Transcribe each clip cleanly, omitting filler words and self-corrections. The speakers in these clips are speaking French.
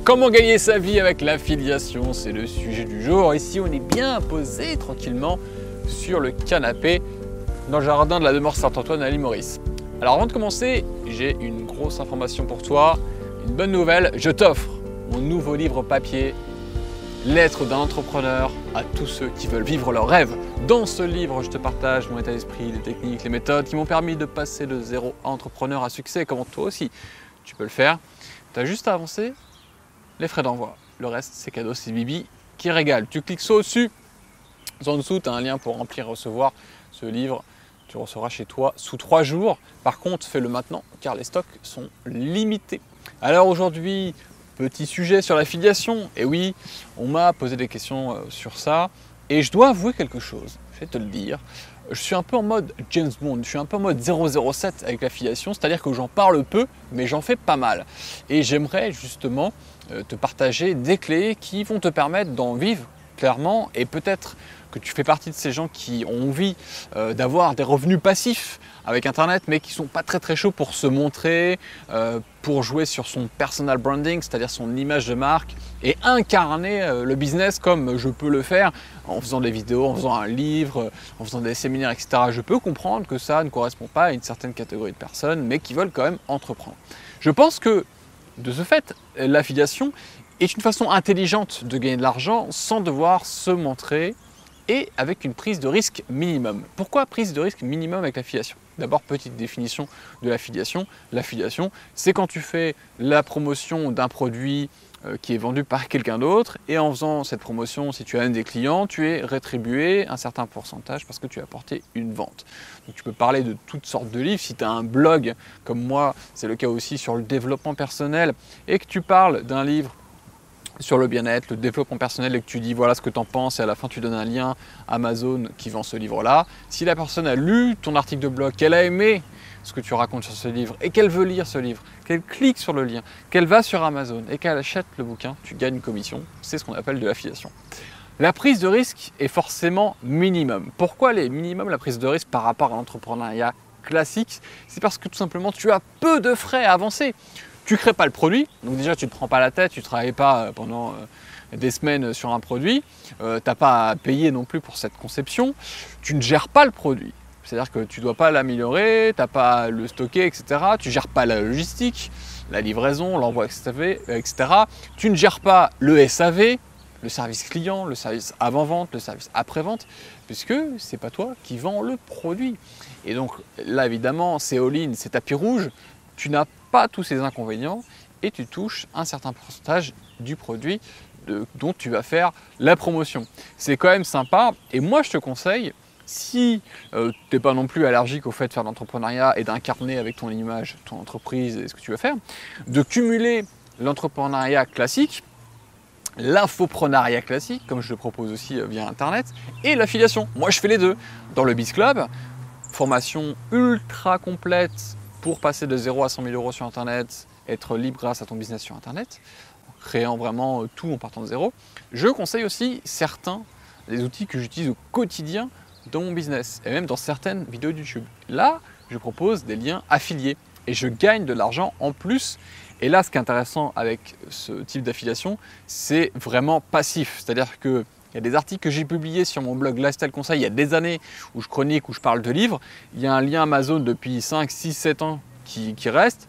Comment gagner sa vie avec l'affiliation, c'est le sujet du jour. Ici, on est bien posé tranquillement sur le canapé dans le jardin de la demeure Saint-Antoine à l'île Maurice. Alors avant de commencer, j'ai une grosse information pour toi, une bonne nouvelle. Je t'offre mon nouveau livre papier, Lettre d'un entrepreneur à tous ceux qui veulent vivre leurs rêves. Dans ce livre, je te partage mon état d'esprit, les techniques, les méthodes qui m'ont permis de passer de zéro entrepreneur à succès. Comment toi aussi, tu peux le faire. Tu as juste à avancer les frais d'envoi. Le reste, c'est cadeau, c'est Bibi qui régale. Tu cliques ça au-dessus. En dessous, tu as un lien pour remplir et recevoir ce livre. Tu le recevras chez toi sous 3 jours. Par contre, fais-le maintenant car les stocks sont limités. Alors aujourd'hui, petit sujet sur l'affiliation. Et oui, on m'a posé des questions sur ça. Et je dois avouer quelque chose, je vais te le dire. Je suis un peu en mode James Bond, je suis un peu en mode 007 avec l'affiliation, c'est-à-dire que j'en parle peu, mais j'en fais pas mal. Et j'aimerais justement te partager des clés qui vont te permettre d'en vivre clairement, et peut-être que tu fais partie de ces gens qui ont envie d'avoir des revenus passifs avec Internet, mais qui ne sont pas très chauds pour se montrer, pour jouer sur son personal branding, c'est-à-dire son image de marque, et incarner le business comme je peux le faire en faisant des vidéos, en faisant un livre, en faisant des séminaires, etc. Je peux comprendre que ça ne correspond pas à une certaine catégorie de personnes, mais qui veulent quand même entreprendre. Je pense que, de ce fait, l'affiliation est une façon intelligente de gagner de l'argent sans devoir se montrer et avec une prise de risque minimum. Pourquoi prise de risque minimum avec l'affiliation? D'abord, petite définition de l'affiliation. L'affiliation, c'est quand tu fais la promotion d'un produit qui est vendu par quelqu'un d'autre, et en faisant cette promotion, si tu as un des clients, tu es rétribué un certain pourcentage parce que tu as apporté une vente. Donc tu peux parler de toutes sortes de livres. Si tu as un blog, comme moi, c'est le cas aussi sur le développement personnel, et que tu parles d'un livre sur le bien-être, le développement personnel, et que tu dis voilà ce que tu en penses, et à la fin tu donnes un lien Amazon qui vend ce livre-là. Si la personne a lu ton article de blog, qu'elle a aimé ce que tu racontes sur ce livre et qu'elle veut lire ce livre, qu'elle clique sur le lien, qu'elle va sur Amazon et qu'elle achète le bouquin, tu gagnes une commission. C'est ce qu'on appelle de l'affiliation. La prise de risque est forcément minimum. Pourquoi elle est minimum, la prise de risque par rapport à l'entrepreneuriat classique? C'est parce que tout simplement tu as peu de frais à avancer. Tu ne crées pas le produit, donc déjà tu ne te prends pas la tête, tu ne travailles pas pendant des semaines sur un produit, tu n'as pas à payer non plus pour cette conception, tu ne gères pas le produit, c'est-à-dire que tu ne dois pas l'améliorer, tu n'as pas à le stocker, etc. Tu ne gères pas la logistique, la livraison, l'envoi, etc. Tu ne gères pas le SAV, le service client, le service avant-vente, le service après-vente, puisque ce n'est pas toi qui vends le produit. Et donc là évidemment c'est all-in, c'est tapis rouge, tu n'as pas tous ces inconvénients et tu touches un certain pourcentage du produit dont tu vas faire la promotion. C'est quand même sympa, et moi je te conseille, si tu n'es pas non plus allergique au fait de faire de l'entrepreneuriat et d'incarner avec ton image, ton entreprise et ce que tu veux faire, de cumuler l'entrepreneuriat classique, l'infoprenariat classique, comme je le propose aussi via Internet, et l'affiliation. Moi je fais les deux. Dans le Biz Club, formation ultra complète pour passer de 0 à 100 000 euros sur Internet, être libre grâce à ton business sur Internet, en créant vraiment tout en partant de zéro. Je conseille aussi certains des outils que j'utilise au quotidien dans mon business et même dans certaines vidéos YouTube. Là, je propose des liens affiliés et je gagne de l'argent en plus. Et là, ce qui est intéressant avec ce type d'affiliation, c'est vraiment passif. C'est-à-dire que il y a des articles que j'ai publiés sur mon blog Lifestyle Conseil il y a des années où je chronique, où je parle de livres. Il y a un lien Amazon depuis 5, 6, 7 ans qui reste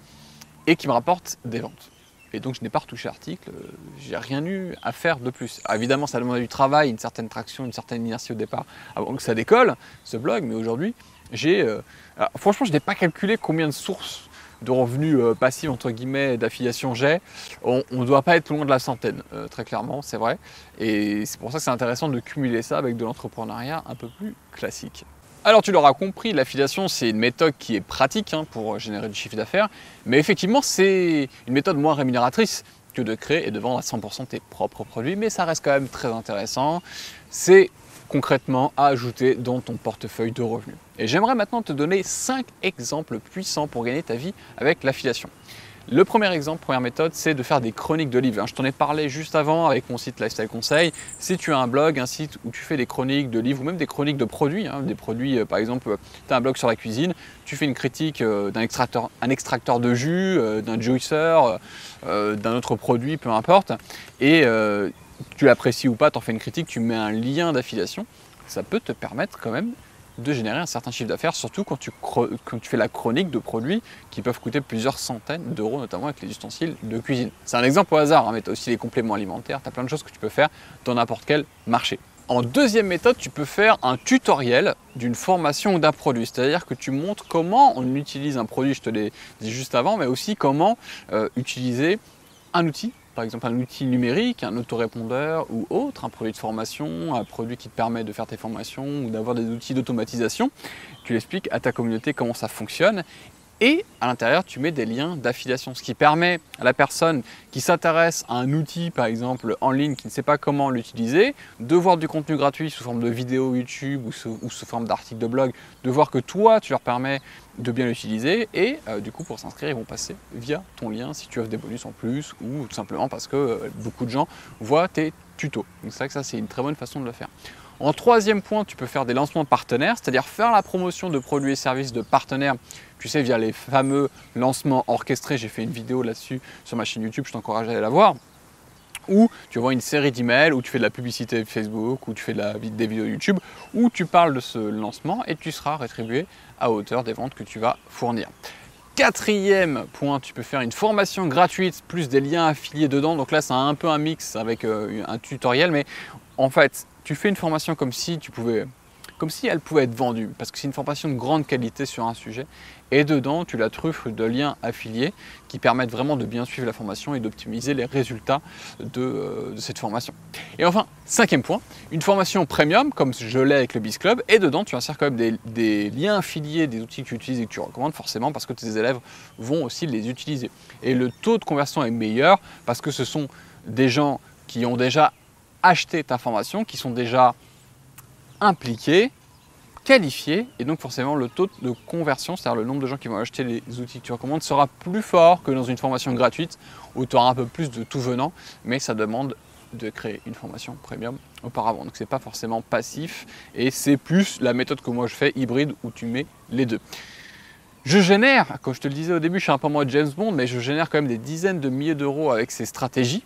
et qui me rapporte des ventes. Et donc je n'ai pas retouché l'article, j'ai rien eu à faire de plus. Alors, évidemment, ça demande du travail, une certaine traction, une certaine inertie au départ avant que ça décolle, ce blog. Mais aujourd'hui, franchement, je n'ai pas calculé combien de sources de revenus passifs entre guillemets d'affiliation j'ai. On ne doit pas être loin de la centaine, très clairement, c'est vrai. Et c'est pour ça que c'est intéressant de cumuler ça avec de l'entrepreneuriat un peu plus classique. Alors tu l'auras compris, l'affiliation c'est une méthode qui est pratique pour générer du chiffre d'affaires, mais effectivement c'est une méthode moins rémunératrice que de créer et de vendre à 100% tes propres produits, mais ça reste quand même très intéressant. C'est concrètement à ajouter dans ton portefeuille de revenus. Et j'aimerais maintenant te donner 5 exemples puissants pour gagner ta vie avec l'affiliation. Le premier exemple, première méthode, c'est de faire des chroniques de livres. Je t'en ai parlé juste avant avec mon site Lifestyle Conseil. Si tu as un blog, un site où tu fais des chroniques de livres ou même des chroniques de produits, des produits, par exemple, tu as un blog sur la cuisine, tu fais une critique d'un extracteur de jus, d'un juicer, d'un autre produit, peu importe, et tu l'apprécies ou pas, tu en fais une critique, tu mets un lien d'affiliation, ça peut te permettre quand même de générer un certain chiffre d'affaires, surtout quand tu fais la chronique de produits qui peuvent coûter plusieurs centaines d'euros, notamment avec les ustensiles de cuisine. C'est un exemple au hasard, mais tu as aussi les compléments alimentaires, tu as plein de choses que tu peux faire dans n'importe quel marché. En deuxième méthode, tu peux faire un tutoriel d'une formation ou d'un produit, c'est-à-dire que tu montres comment on utilise un produit, je te l'ai dit juste avant, mais aussi comment utiliser un outil. Par exemple un outil numérique, un autorépondeur ou autre, un produit de formation, un produit qui te permet de faire tes formations ou d'avoir des outils d'automatisation. Tu l'expliques à ta communauté comment ça fonctionne et à l'intérieur tu mets des liens d'affiliation, ce qui permet à la personne qui s'intéresse à un outil par exemple en ligne, qui ne sait pas comment l'utiliser, de voir du contenu gratuit sous forme de vidéo YouTube ou sous forme d'articles de blog, de voir que toi tu leur permets de bien l'utiliser et du coup pour s'inscrire ils vont passer via ton lien si tu offres des bonus en plus ou tout simplement parce que beaucoup de gens voient tes tutos. Donc c'est vrai que ça c'est une très bonne façon de le faire. En troisième point, tu peux faire des lancements de partenaires, c'est-à-dire faire la promotion de produits et services de partenaires, tu sais, via les fameux lancements orchestrés. J'ai fait une vidéo là-dessus sur ma chaîne YouTube, je t'encourage à aller la voir. Ou tu vois une série d'emails, où tu fais de la publicité Facebook, ou tu fais des vidéos YouTube, où tu parles de ce lancement et tu seras rétribué à hauteur des ventes que tu vas fournir. Quatrième point, tu peux faire une formation gratuite plus des liens affiliés dedans. Donc là, c'est un peu un mix avec un tutoriel, mais en fait, tu fais une formation comme si elle pouvait être vendue, parce que c'est une formation de grande qualité sur un sujet. Et dedans, tu la truffes de liens affiliés qui permettent vraiment de bien suivre la formation et d'optimiser les résultats de cette formation. Et enfin, cinquième point, une formation premium, comme je l'ai avec le Biz Club, et dedans, tu insères quand même des liens affiliés, des outils que tu utilises et que tu recommandes forcément parce que tes élèves vont aussi les utiliser. Et le taux de conversion est meilleur parce que ce sont des gens qui ont déjà acheté ta formation, qui sont déjà impliqués, qualifiés, et donc forcément le taux de conversion, c'est-à-dire le nombre de gens qui vont acheter les outils que tu recommandes, sera plus fort que dans une formation gratuite où tu auras un peu plus de tout venant, mais ça demande de créer une formation premium auparavant. Donc c'est pas forcément passif et c'est plus la méthode que moi je fais, hybride, où tu mets les deux. Je génère, comme je te le disais au début, je suis un peu en mode James Bond, mais je génère quand même des dizaines de milliers d'euros avec ces stratégies.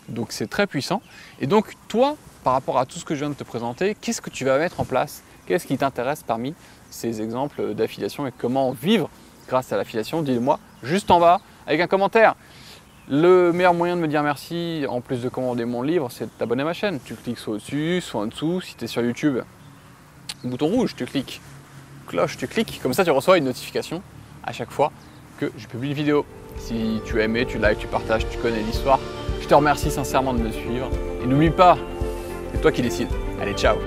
Donc c'est très puissant. Et donc toi, par rapport à tout ce que je viens de te présenter, qu'est-ce que tu vas mettre en place? Qu'est-ce qui t'intéresse parmi ces exemples d'affiliation et comment vivre grâce à l'affiliation? Dis-le-moi juste en bas avec un commentaire. Le meilleur moyen de me dire merci, en plus de commander mon livre, c'est de t'abonner à ma chaîne. Tu cliques soit au-dessus, soit en dessous. Si tu es sur YouTube, bouton rouge, tu cliques. Cloche, tu cliques. Comme ça, tu reçois une notification à chaque fois que je publie une vidéo. Si tu as aimé, tu likes, tu partages, tu connais l'histoire. Je te remercie sincèrement de me suivre. Et n'oublie pas, c'est toi qui décides. Allez, ciao!